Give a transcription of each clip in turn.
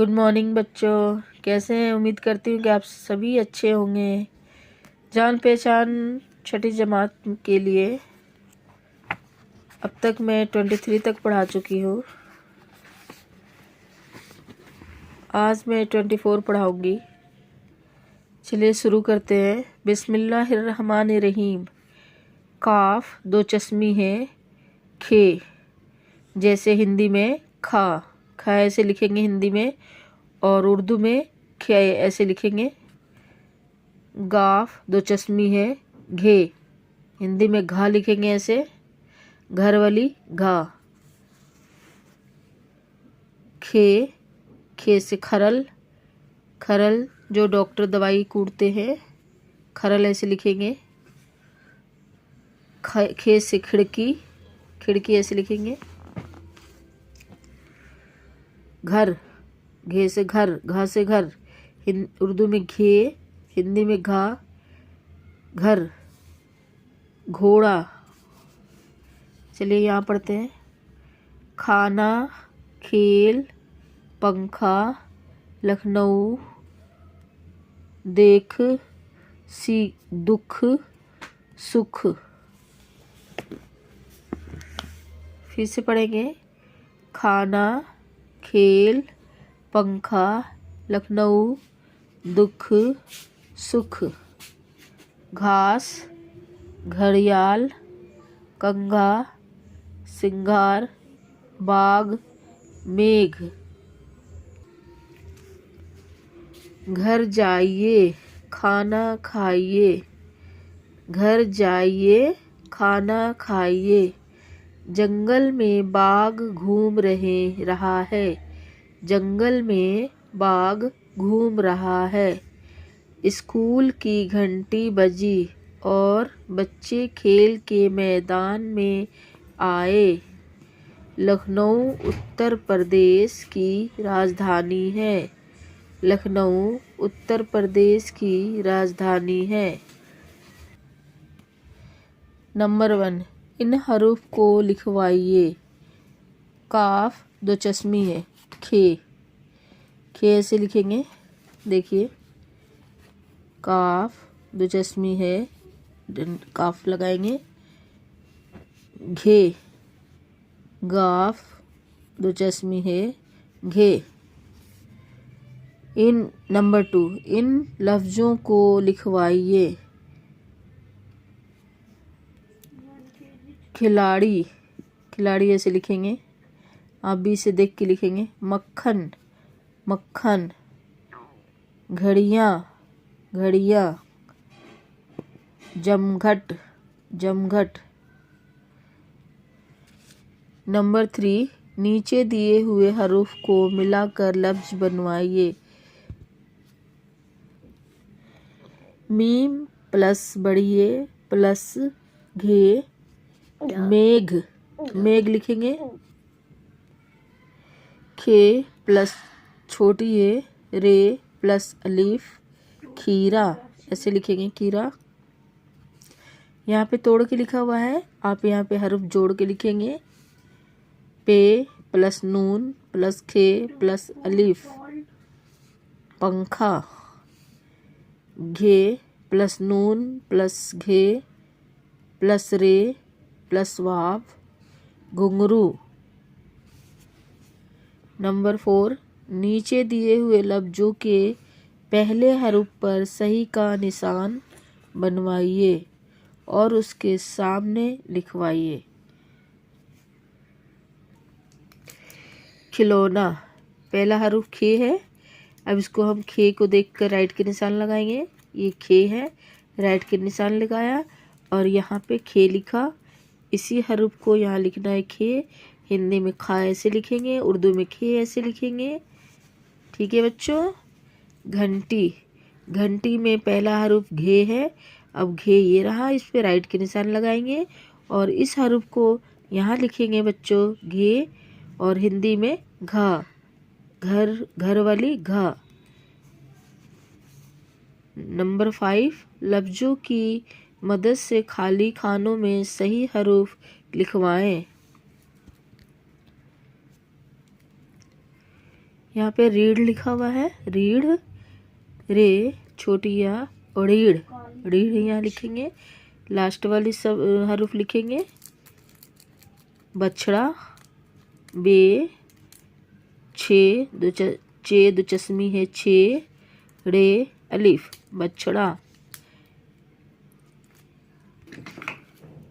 Good morning बच्चों, कैसे हैं? उम्मीद करती हूँ कि आप सभी अच्छे होंगे। जान पहचान छठी जमात के लिए अब तक मैं 23 तक पढ़ा चुकी हूँ। आज मैं 24 पढ़ाऊँगी। चलिए शुरू करते हैं। बिस्मिल्लाहिर्रहमानिर्रहीम। काफ दो चश्मी है, खे जैसे हिंदी में खा, खा ऐसे लिखेंगे हिंदी में, और उर्दू में खे ऐसे लिखेंगे। गाफ दो चश्मी है, घे हिंदी में घा लिखेंगे ऐसे, घर वाली घा। खे, खे से खरल, खरल जो डॉक्टर दवाई कूटते हैं, खरल ऐसे लिखेंगे। खे से खिड़की, खिड़की ऐसे लिखेंगे। घर, घे से घर, घा से घर, उर्दू में घे, हिंदी में घा, घर। घोड़ा, चलिए यहाँ पढ़ते हैं। खाना, खेल, पंखा, लखनऊ, देख, सी, दुख, सुख। फिर से पढ़ेंगे। खाना, खेल, पंखा, लखनऊ, दुख, सुख। घास, घड़ियाल, कंघा, सिंगार, बाग, मेघ। घर जाइए, खाना खाइए, घर जाइए, खाना खाइए। जंगल में बाघ घूम रहा है, जंगल में बाघ घूम रहा है। स्कूल की घंटी बजी और बच्चे खेल के मैदान में आए। लखनऊ उत्तर प्रदेश की राजधानी है, लखनऊ उत्तर प्रदेश की राजधानी है। नंबर 1, इन हरूफ को लिखवाइए। काफ दो चश्मी है, खे, खे ऐसे लिखेंगे। देखिए, काफ दो चश्मी है, काफ लगाएंगे। घे, गाफ दो चश्मी है, घे। नंबर 2, इन लफ्ज़ों को लिखवाइए। खिलाड़ी, खिलाड़ी ऐसे लिखेंगे, आप भी इसे देख के लिखेंगे। मक्खन, मक्खन। घड़ियाँ, घड़ियाँ। जमघट, जमघट। नंबर 3, नीचे दिए हुए हरूफ को मिलाकर लफ्ज़ बनवाइए। मीम प्लस बढ़िए प्लस घे, मेघ, मेघ लिखेंगे। खे प्लस छोटी है, रे प्लस अलीफ, खीरा ऐसे लिखेंगे, खीरा। यहाँ पे तोड़ के लिखा हुआ है, आप यहाँ पे हर्फ जोड़ के लिखेंगे। पे प्लस नून प्लस खे प्लस अलीफ, पंखा। घे प्लस नून प्लस घे प्लस रे प्लस वाव, घुंघरू। नंबर 4, नीचे दिए हुए लफ्ज़ों के पहले हरूफ पर सही का निशान बनवाइए और उसके सामने लिखवाइए। खिलौना, पहला हरूफ खे है, अब इसको हम खे को देखकर राइट के निशान लगाएंगे। ये खे है, राइट के निशान लगाया और यहाँ पे खे लिखा। इसी हरूफ को यहाँ लिखना है खे, हिंदी में खा ऐसे लिखेंगे, उर्दू में खे ऐसे लिखेंगे। ठीक है बच्चों। घंटी, घंटी में पहला हरूफ घे है, अब घे ये रहा, इस पे राइट के निशान लगाएंगे और इस हरूफ को यहाँ लिखेंगे बच्चों घे, और हिंदी में घा, घर, घर वाली घा। नंबर 5, लफ्ज़ों की मदद से खाली खानों में सही हरूफ लिखवाएं। यहाँ पे रीढ़ लिखा हुआ है, रीढ़, रे छोटी या रीढ़, रीढ़ यहाँ लिखेंगे। लास्ट वाली सब हरूफ लिखेंगे। बछड़ा, बे, छे दो चश्मी है छे, रे अलिफ बछड़ा।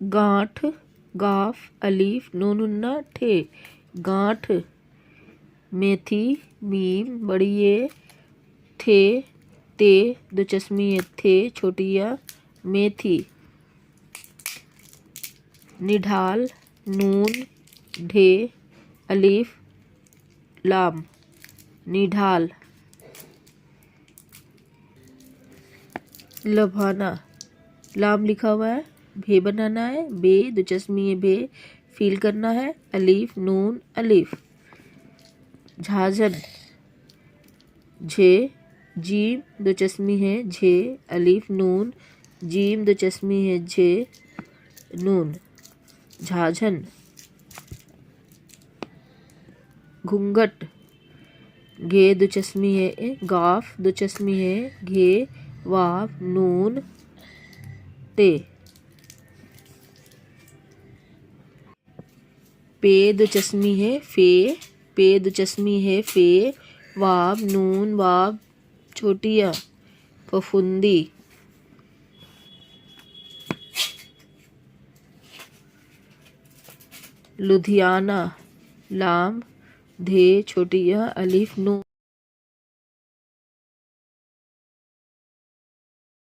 गांठ, गाफ अलिफ नून उन्ना ठे, गांठ। मेथी, मीम बड़ी ये, थे ते दो चश्मी है थे छोटी या मेथी। निढाल, नून ढे अलिफ लाम निढाल। लभाना, लाम लिखा हुआ है, भे बनाना है, बे दो चश्मी है भे फील करना है, अलीफ नून अलीफ। झाझन, झे जीम दो चश्मी है झे अलीफ नून, जीम दो चश्मी है झे नून झाझन। घूंघट, घे दो चश्मी है गाफ दो चश्मी है घे वाफ नून ते। पे दो चश्मी है फे, पे दो चश्मी है फे वाव नून वाव छोटिया फफुंदी। लुधियाना, लाम धे छोटिया अलिफ नून।